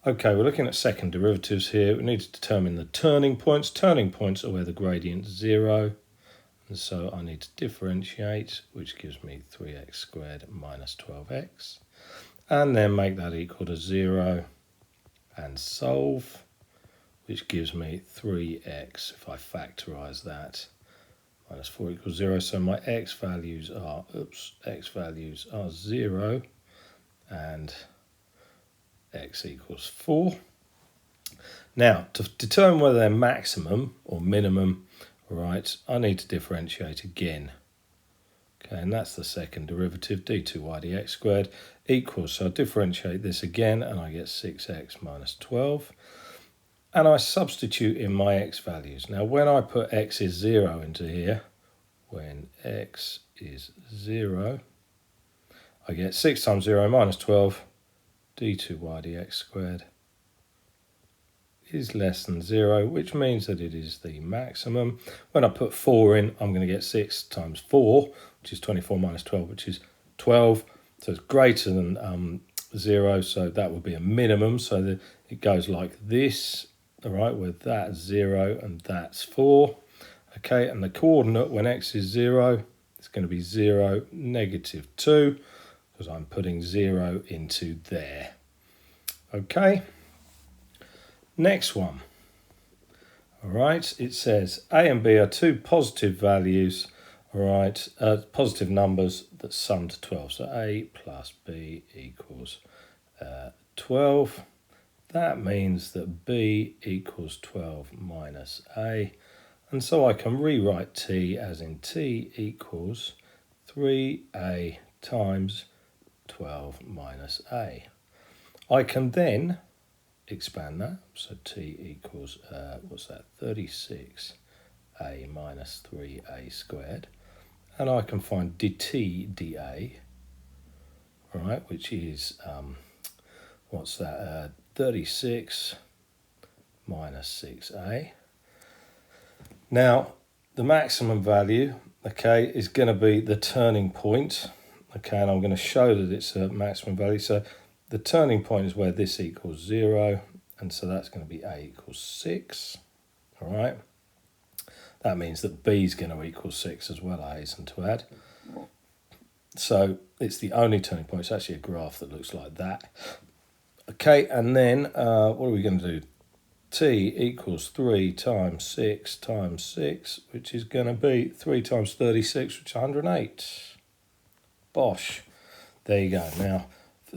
Okay, we're looking at second derivatives here. We need to determine the turning points. Turning points are where the gradient's 0. And so I need to differentiate, which gives me 3x squared minus 12x. And then make that equal to 0 and solve, which gives me 3x, if I factorise that, minus 4 equals 0. So my x values are 0 and x equals 4. Now, to determine whether they're maximum or minimum, right, I need to differentiate again. Okay, and that's the second derivative, d2y dx squared equals, so I differentiate this again and I get 6x minus 12. And I substitute in my x values. Now, when I put x is 0 into here, when x is 0, I get 6 times 0 minus 12, d2y dx squared is less than 0, which means that it is the maximum. When I put 4 in, I'm going to get 6 times 4, which is 24 minus 12, which is 12. So it's greater than 0, so that would be a minimum. So that it goes like this, all right, where that's 0 and that's 4. Okay, and the coordinate when x is 0, it's going to be 0, negative 2, because I'm putting 0 into there. Okay, next one. All right, it says a and b are two positive values, all right, positive numbers that sum to 12. So a plus b equals 12. That means that b equals 12 minus a. And so I can rewrite t as in t equals 3a times 12 minus a. I can then expand that, so t equals, what's that, 36a minus 3a squared. And I can find dt dA, all right, which is, what's that, 36 minus 6a. Now, the maximum value, okay, is going to be the turning point, okay, and I'm going to show that it's a maximum value. So the turning point is where this equals 0, and so that's going to be a equals 6, all right. That means that b is going to equal 6 as well, I hasten to add. So it's the only turning point. It's actually a graph that looks like that. Okay, and then what are we going to do? T equals 3 times 6 times 6, which is going to be 3 times 36, which is 108. Bosh. There you go. Now,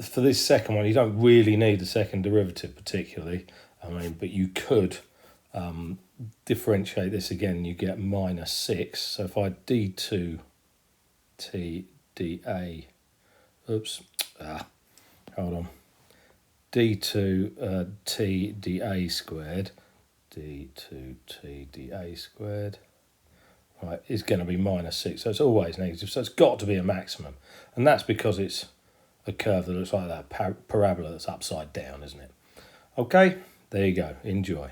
for this second one, you don't really need the second derivative particularly. I mean, but you could differentiate this again. You get minus 6. So if I d2 t dA, hold on. d2 t dA squared, d2 t dA squared, right, is going to be minus 6. So it's always negative. So it's got to be a maximum. And that's because it's a curve that looks like that parabola that's upside down, isn't it? Okay, there you go. Enjoy.